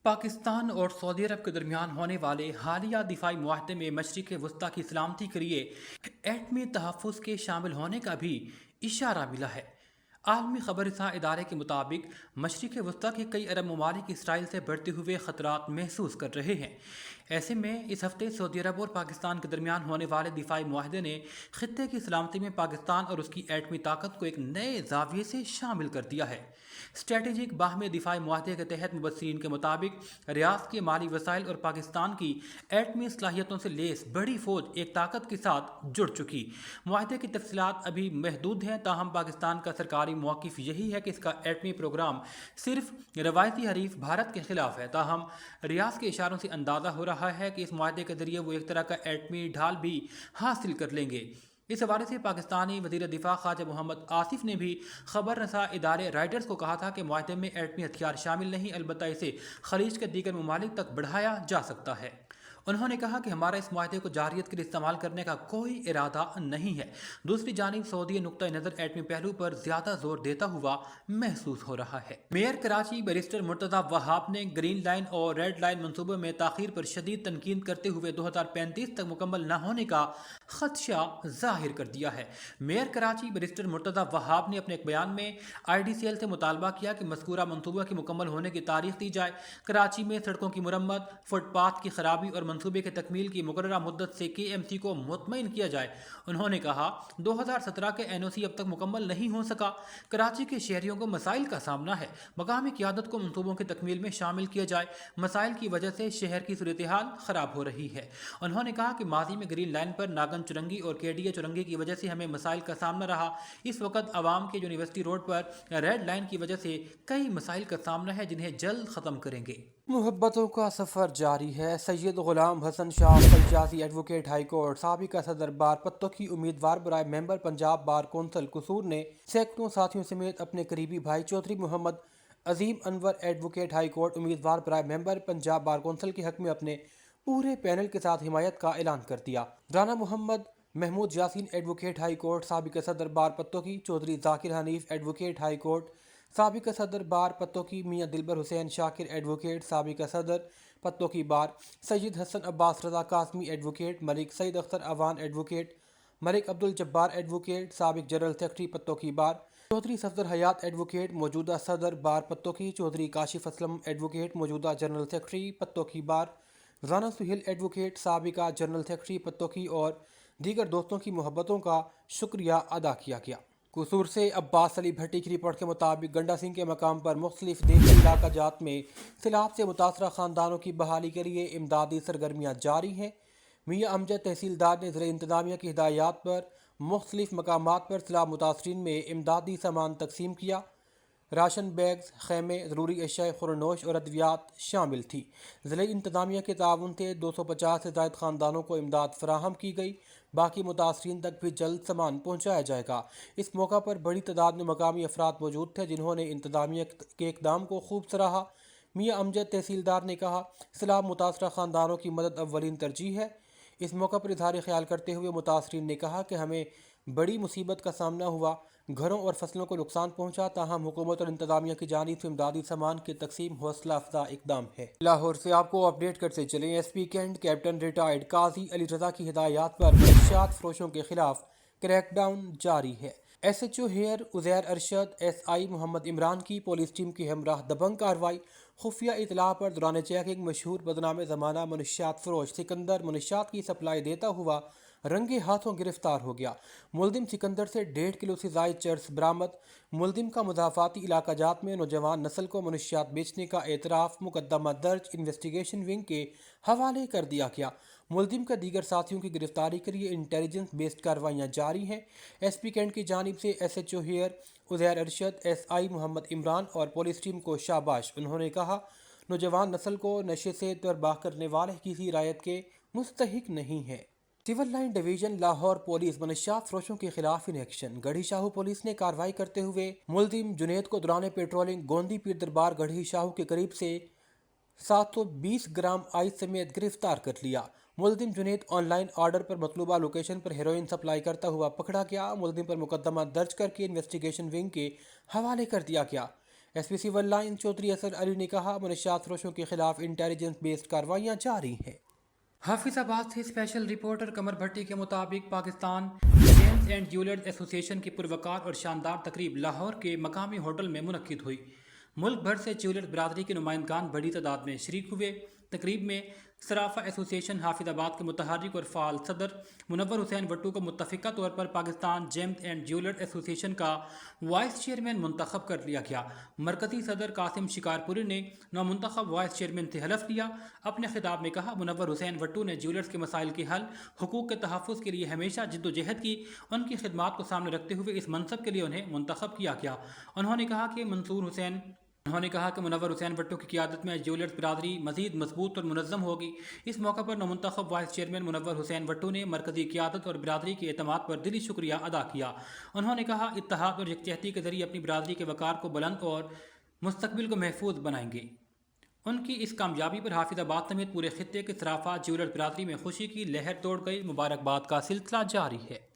पाकिस्तान और सऊदी अरब के दरमियान होने वाले हालिया दिफाई मुआहदे में मशरिक़ वस्ता की सलामती के लिए एटमी तहफ़्फ़ुज़ के शामिल होने का भी इशारा मिला है। आलमी खबर रसा इदारे के मुताबिक मशरिक़ वस्ता के कई अरब ममालिक इसराइल से बढ़ते हुए ख़तरात महसूस कर रहे हैं। ऐसे में इस हफ्ते सऊदी अरब और पाकिस्तान के दरमियान होने वाले दिफाई मुआहदे ने ख़ित्ते की सलामती में पाकिस्तान और उसकी एटमी ताकत को एक नए जाविये से शामिल कर दिया है। स्ट्रेटेजिक बाहमी दिफाई मुआहदे के तहत मुबस्सिरीन के मुताबिक रियाद के माली वसाइल और पाकिस्तान की एटमी सलाहियतों से लेस बड़ी फौज एक ताकत के साथ जुड़ चुकी। मुआहदे की तफसीलात अभी महदूद हैं, ताहम पाकिस्तान का सरकारी मौक़िफ़ यही है कि इसका एटमी प्रोग्राम सिर्फ रवायती हरीफ भारत के खिलाफ है। ताहम रियाद के इशारों से अंदाज़ा हो रहा है कि इस मुआहदे के जरिए वो एक तरह का एटमी ढाल भी हासिल कर लेंगे। इस हवाले से पाकिस्तानी वज़ीर दिफा ख्वाजा मोहम्मद आसिफ ने भी खबर रसा इदारे राइटर्स को कहा था कि मुआहदे में एटमी हथियार शामिल नहीं, अलबत्ता इसे खलीज के दीगर ममालिक तक बढ़ाया जा सकता है। उन्होंने कहा कि हमारा इस मुआहदे को जारियत के लिए इस्तेमाल करने का कोई इरादा नहीं है। दूसरी जानिब सऊदी नुक्ता नज़र एटमी पहलू पर ज़्यादा जोर देता हुआ महसूस हो रहा है। मेयर कराची बैरिस्टर मुर्तज़ा वहाब ने ग्रीन लाइन और रेड लाइन मनसूबों में ताख़ीर पर शदीद तनकीद करते हुए 2035 तक मुकम्मल न होने का खदशा जाहिर कर दिया है। मेयर कराची बैरिस्टर मुर्तज़ा वहाब ने अपने एक बयान में IDCL से मुतालबा किया कि मज़कूरा मनसूबा की मुकम्मल होने की तारीख दी जाए। कराची में सड़कों की मुरम्मत, फुटपाथ की खराबी और मनसूबे के तकमील की मुकर्ररा मुद्दत से KMC को मुतमईन किया जाए। उन्होंने कहा 2017 के NOC अब तक मुकम्मल नहीं हो सका। कराची के शहरियों को मसाइल का सामना है। मकामी क़यादत को मनसूबों की तकमील में शामिल किया जाए। मसाइल की वजह से शहर की सूरत हाल ख़राब हो रही है। उन्होंने कहा कि माजी में ग्रीन लाइन पर नागन चुरंगी और KDA चुरंगी की वजह से हमें मसाइल का सामना रहा। इस वक्त आवाम के यूनिवर्सिटी रोड पर रेड लाइन की वजह से कई मसाइल का सामना है, जिन्हें जल्द ख़त्म करेंगे। मुहब्बतों का सफ़र जारी है। Syed Ghulam Hassan Shah Faizazi advocate high court साबिक़ा सदर बार पत्तों की उम्मीदवार बराए मेंबर पंजाब बार कौंसिल कसूर ने सैकड़ों साथियों समेत अपने करीबी भाई चौधरी मोहम्मद अजीम अनवर एडवोकेट हाई कोर्ट उम्मीदवार बराए मेंबर पंजाब बार कौंसिल के हक़ में अपने पूरे पैनल के साथ हिमायत का ऐलान कर दिया। Rana Muhammad Mahmood Yasin advocate high court साबिक़ा सदर बार पत्तों की, Chaudhry Zakir Hanif advocate high court साबिक़ा सदर बार पत्तों की, मियाँ दिलबर हुसैन शाकिर एडवोकेट साबिक़ा सदर पत्तों की bar, Syed Hassan Abbas Raza Qasmi advocate, Malik Saeed Akhtar Awan advocate, Malik Abdul Jabbar advocate साबिक़ जनरल सेक्रेटरी पत्तों की बार, चौधरी सफदर हयात एडवोकेट मौजूदा सदर बार पत्तों की, चौधरी काशिफ असलम एडवोकेट मौजूदा जनरल सेक्रेटरी पत्तों की बार, राना सुहेल एडवोकेट साबिक़ा जनरल सेक्रेटरी पत्तों की और दीगर दोस्तों की मोहब्बतों का शुक्रिया अदा किया गया। कसूर से अब्बास अली भट्टी की रिपोर्ट के मुताबिक गंडा सिंह के मकाम पर मुख्तलिफ देशी इलाका जात में सैलाब से मुतासरा ख़ानदानों की बहाली के लिए इमदादी सरगर्मियाँ जारी हैं। मियाँ अमजद तहसीलदार ने ज़िला इंतज़ामिया की हिदायत पर मुख्तलिफ मकामात पर सैलाब मुतासरीन में इमदादी सामान तकसीम किया। राशन बैग्स, खैमे, ज़रूरी अशिया खुरनोश और अद्वियात शामिल थी। ज़िला इंतज़ामिया के ताउन से 250 से ज़ायद ख़ानदानों को इमदाद फराहम की गई। बाकी मुतासरीन तक भी जल्द सामान पहुँचाया जाएगा। इस मौका पर बड़ी तादाद में मकामी अफराद मौजूद थे, जिन्होंने इंतज़ामिया के इक़दाम को खूब सराहा। मियाँ अमजद तहसीलदार ने कहा, सैलाब मुतासरा ख़ानदानों की मदद अव्वलीन तरजीह है। इस मौका पर इज़हार ख्याल करते हुए मुतासरीन ने कहा कि हमें बड़ी मुसीबत का सामना हुआ, घरों और फसलों को नुकसान पहुंचा, ताहम हुकूमत और इंतज़ामिया की जानिब से इमदादी सामान की तकसीम हौसला अफजा इकदाम है। लाहौर से आपको अपडेट करते चलें। SP कैंट कैप्टन रिटायर्ड काजी अली रज़ा की हिदायत पर मनशियात फरोशों के खिलाफ क्रैकडाउन जारी है। SHO हेयर उज़ैर अरशद, SI मोहम्मद इमरान की पुलिस टीम की हमराह दबंग कार्रवाई। खुफिया इतला पर दौरान चेकिंग मशहूर बदनाम ज़माना मनशियात फरोश सिकंदर मनशियात की सप्लाई देता हुआ रंगे हाथों गिरफ्तार हो गया। मुलजिम सिकंदर से 1.5 किलो से ज़ायद चर्स बरामद। मुलजिम का मुज़ाफ़ाती इलाका जात में नौजवान नस्ल को मनशियात बेचने का एतराफ़, मुकदमा दर्ज इन्वेस्टिगेशन विंग के हवाले कर दिया गया। मुलजिम का दीगर साथियों की गिरफ्तारी के लिए इंटेलिजेंस बेस्ड कार्रवाइयाँ जारी हैं। SP कैंट की जानिब से SHO हेयर उज़ैर अरशद, SI मोहम्मद इमरान और पुलिस टीम को शाबाश। उन्होंने कहा, नौजवान नस्ल को नशे से तबाह करने वाले किसी रायत के मुस्तहिक नहीं है। Civil line division Lahore police मनशियात फरोशों के खिलाफ in action. Garhi Shahu police ने कार्रवाई करते हुए मुलजिम जुनेद को दौरान पेट्रोलिंग गोंदी पीर दरबार गढ़ी शाहू के करीब से 720 ग्राम आइस समेत गिरफ्तार कर लिया। मुलजिम जुनेद ऑनलाइन ऑर्डर पर मतलूबा लोकेशन पर हेरोइन सप्लाई करता हुआ पकड़ा गया। मुलजिम पर मुकदमा दर्ज करके इन्वेस्टिगेशन विंग के हवाले कर दिया गया। S P civil line Chaudhry Asghar Ali نے کہا منشیات فروشوں کے خلاف انٹیلیجنس بیسڈ کارروائیاں جاری ہیں۔ حافظ آباد سے اسپیشل رپورٹر قمر بھٹی کے مطابق پاکستان جیمز اینڈ جیولرز ایسوسی ایشن کی پروقار اور شاندار تقریب لاہور کے مقامی ہوٹل میں منعقد ہوئی۔ ملک بھر سے جیولر برادری کے نمائندگان بڑی تعداد میں شریک ہوئے۔ تقریب میں صرافہ ایسوسی ایشن حافظ آباد کے متحرک اور فعال صدر منور حسین وٹو کو متفقہ طور پر پاکستان جیمز اینڈ جیولرز ایسوسی ایشن کا وائس چیئرمین منتخب کر لیا گیا۔ مرکزی صدر قاسم شکارپوری نے نومنتخب وائس چیئرمین سے حلف لیا۔ اپنے خطاب میں کہا منور حسین وٹو نے جیولرز کے مسائل کے حل، حقوق کے تحفظ کے لیے ہمیشہ جد و جہد کی۔ ان کی خدمات کو سامنے رکھتے ہوئے اس منصب کے لیے انہیں منتخب کیا گیا۔ انہوں نے کہا کہ منور حسین وٹو کی قیادت میں جیولرز برادری مزید مضبوط اور منظم ہوگی۔ اس موقع پر نومنتخب وائس چیئرمین منور حسین وٹو نے مرکزی قیادت اور برادری کے اعتماد پر دلی شکریہ ادا کیا۔ انہوں نے کہا اتحاد اور یکجہتی کے ذریعے اپنی برادری کے وقار کو بلند اور مستقبل کو محفوظ بنائیں گے۔ ان کی اس کامیابی پر حافظ آباد سمیت پورے خطے کے صرافہ جیولرز برادری میں خوشی کی لہر دوڑ گئی۔ مبارکباد کا سلسلہ جاری ہے۔